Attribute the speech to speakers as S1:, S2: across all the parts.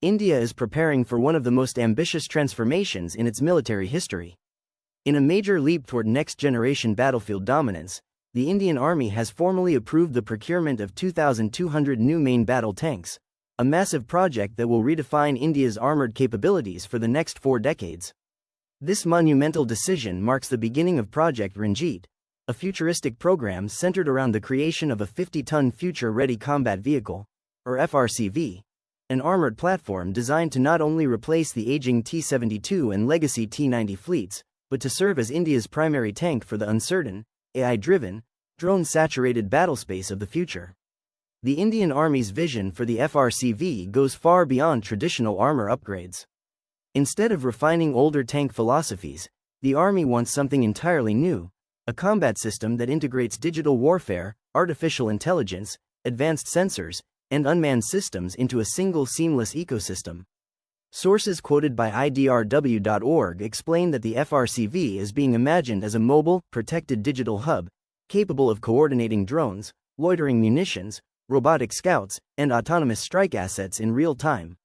S1: India is preparing for one of the most ambitious transformations in its military history. In a major leap toward next-generation battlefield dominance, the Indian Army has formally approved the procurement of 2,200 new main battle tanks, a massive project that will redefine India's armored capabilities for the next 4 decades. This monumental decision marks the beginning of Project Ranjeet, a futuristic program centered around the creation of a 50-ton Future-Ready Combat Vehicle, or FRCV, an armored platform designed to not only replace the aging T-72 and legacy T-90 fleets, but to serve as India's primary tank for the uncertain, AI-driven, drone-saturated battlespace of the future. The Indian Army's vision for the FRCV goes far beyond traditional armor upgrades. Instead of refining older tank philosophies, the Army wants something entirely new, a combat system that integrates digital warfare, artificial intelligence, advanced sensors, and unmanned systems into a single seamless ecosystem. Sources quoted by IDRW.org explain that the FRCV is being imagined as a mobile, protected digital hub, capable of coordinating drones, loitering munitions, robotic scouts, and autonomous strike assets in real time.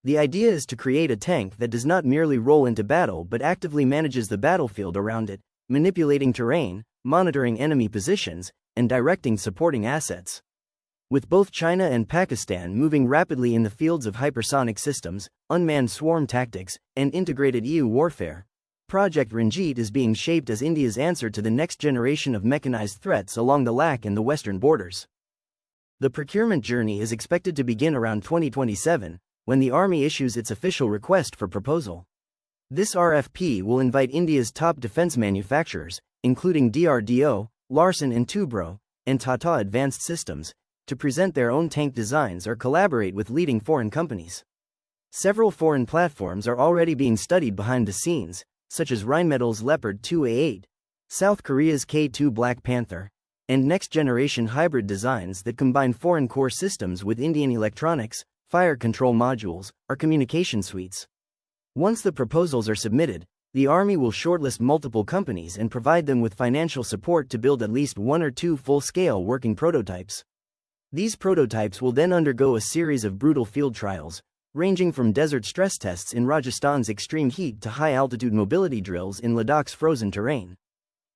S1: The idea is to create a tank that does not merely roll into battle but actively manages the battlefield around it, manipulating terrain, monitoring enemy positions, and directing supporting assets. With both China and Pakistan moving rapidly in the fields of hypersonic systems, unmanned swarm tactics, and integrated EU warfare, Project Ranjeet is being shaped as India's answer to the next generation of mechanized threats along the Ladakh and the western borders. The procurement journey is expected to begin around 2027, when the Army issues its official request for proposal. This RFP will invite India's top defense manufacturers, including DRDO, Larsen & Toubro, and Tata Advanced Systems, to present their own tank designs or collaborate with leading foreign companies. Several foreign platforms are already being studied behind the scenes, such as Rheinmetall's Leopard 2A8, South Korea's K2 Black Panther, and next-generation hybrid designs that combine foreign core systems with Indian electronics, fire control modules, or communication suites. Once the proposals are submitted, the Army will shortlist multiple companies and provide them with financial support to build at least 1 or 2 full-scale working prototypes. These prototypes will then undergo a series of brutal field trials, ranging from desert stress tests in Rajasthan's extreme heat to high-altitude mobility drills in Ladakh's frozen terrain.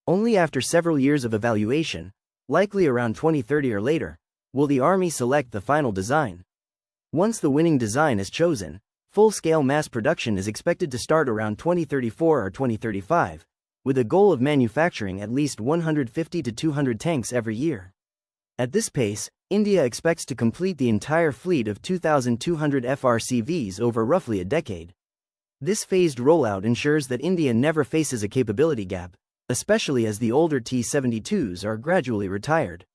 S1: Only after several years of evaluation, likely around 2030 or later, will the Army select the final design. Once the winning design is chosen, full-scale mass production is expected to start around 2034 or 2035, with a goal of manufacturing at least 150 to 200 tanks every year. At this pace, India expects to complete the entire fleet of 2,200 FRCVs over roughly a decade. This phased rollout ensures that India never faces a capability gap, especially as the older T-72s are gradually retired.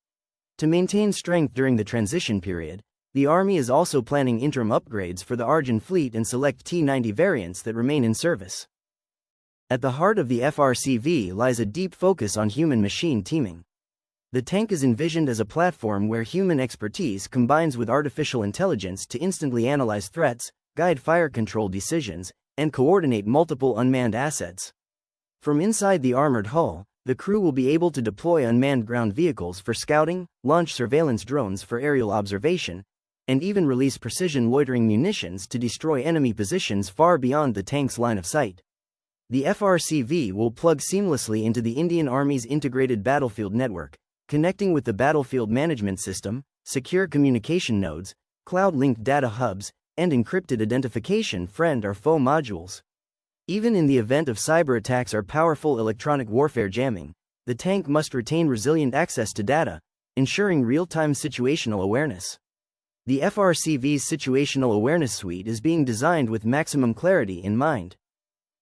S1: To maintain strength during the transition period, the Army is also planning interim upgrades for the Arjun fleet and select T-90 variants that remain in service. At the heart of the FRCV lies a deep focus on human-machine teaming. The tank is envisioned as a platform where human expertise combines with artificial intelligence to instantly analyze threats, guide fire control decisions, and coordinate multiple unmanned assets. From inside the armored hull, the crew will be able to deploy unmanned ground vehicles for scouting, launch surveillance drones for aerial observation, and even release precision loitering munitions to destroy enemy positions far beyond the tank's line of sight. The FRCV will plug seamlessly into the Indian Army's integrated battlefield network, connecting with the battlefield management system, secure communication nodes, cloud-linked data hubs, and encrypted identification friend or foe modules. Even in the event of cyber attacks or powerful electronic warfare jamming, the tank must retain resilient access to data, ensuring real-time situational awareness. The FRCV's situational awareness suite is being designed with maximum clarity in mind.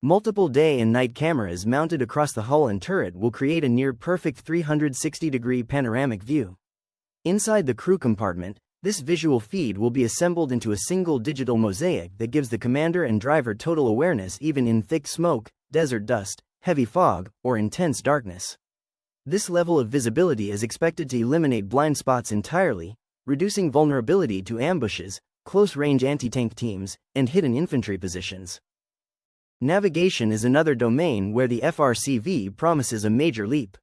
S1: Multiple day and night cameras mounted across the hull and turret will create a near-perfect 360-degree panoramic view. Inside the crew compartment, this visual feed will be assembled into a single digital mosaic that gives the commander and driver total awareness even in thick smoke, desert dust, heavy fog, or intense darkness. This level of visibility is expected to eliminate blind spots entirely, reducing vulnerability to ambushes, close-range anti-tank teams, and hidden infantry positions. Navigation is another domain where the FRCV promises a major leap.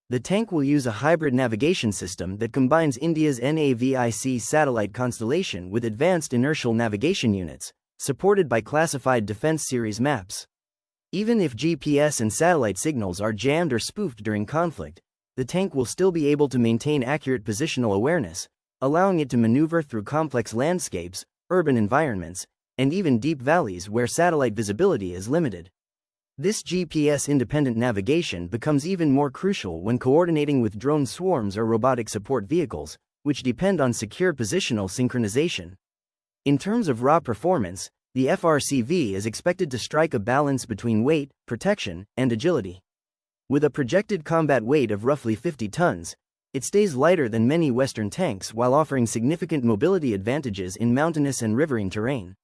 S1: The tank will use a hybrid navigation system that combines India's NAVIC satellite constellation with advanced inertial navigation units, supported by classified Defense Series maps. Even if GPS and satellite signals are jammed or spoofed during conflict, the tank will still be able to maintain accurate positional awareness, allowing it to maneuver through complex landscapes, urban environments, and even deep valleys where satellite visibility is limited. This GPS-independent navigation becomes even more crucial when coordinating with drone swarms or robotic support vehicles, which depend on secure positional synchronization. In terms of raw performance, the FRCV is expected to strike a balance between weight, protection, and agility. With a projected combat weight of roughly 50 tons, it stays lighter than many Western tanks while offering significant mobility advantages in mountainous and riverine terrain.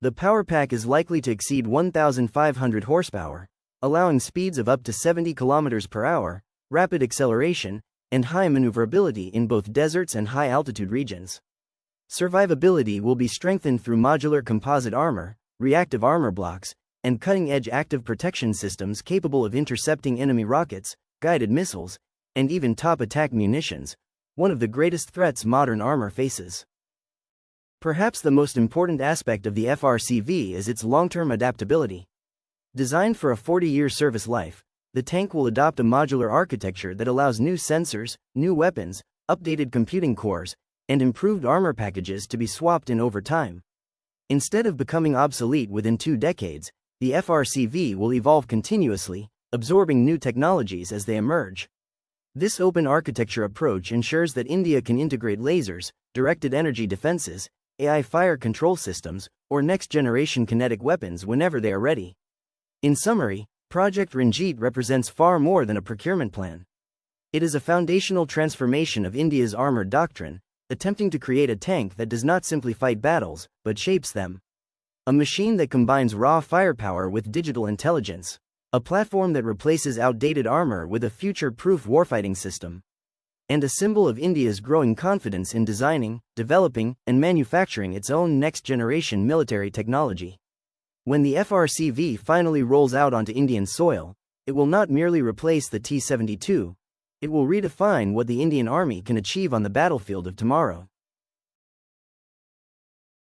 S1: The power pack is likely to exceed 1,500 horsepower, allowing speeds of up to 70 km per hour, rapid acceleration, and high maneuverability in both deserts and high-altitude regions. Survivability will be strengthened through modular composite armor, reactive armor blocks, and cutting-edge active protection systems capable of intercepting enemy rockets, guided missiles, and even top-attack munitions, one of the greatest threats modern armor faces. Perhaps the most important aspect of the FRCV is its long-term adaptability. Designed for a 40-year service life, the tank will adopt a modular architecture that allows new sensors, new weapons, updated computing cores, and improved armor packages to be swapped in over time. Instead of becoming obsolete within 2 decades, the FRCV will evolve continuously, absorbing new technologies as they emerge. This open architecture approach ensures that India can integrate lasers, directed energy defenses, AI fire control systems, or next-generation kinetic weapons whenever they are ready. In summary, Project Ranjeet represents far more than a procurement plan. It is a foundational transformation of India's armored doctrine, attempting to create a tank that does not simply fight battles, but shapes them. A machine that combines raw firepower with digital intelligence. A platform that replaces outdated armor with a future-proof warfighting system. And a symbol of India's growing confidence in designing, developing, and manufacturing its own next-generation military technology. When the FRCV finally rolls out onto Indian soil, it will not merely replace the T-72, it will redefine what the Indian Army can achieve on the battlefield of tomorrow.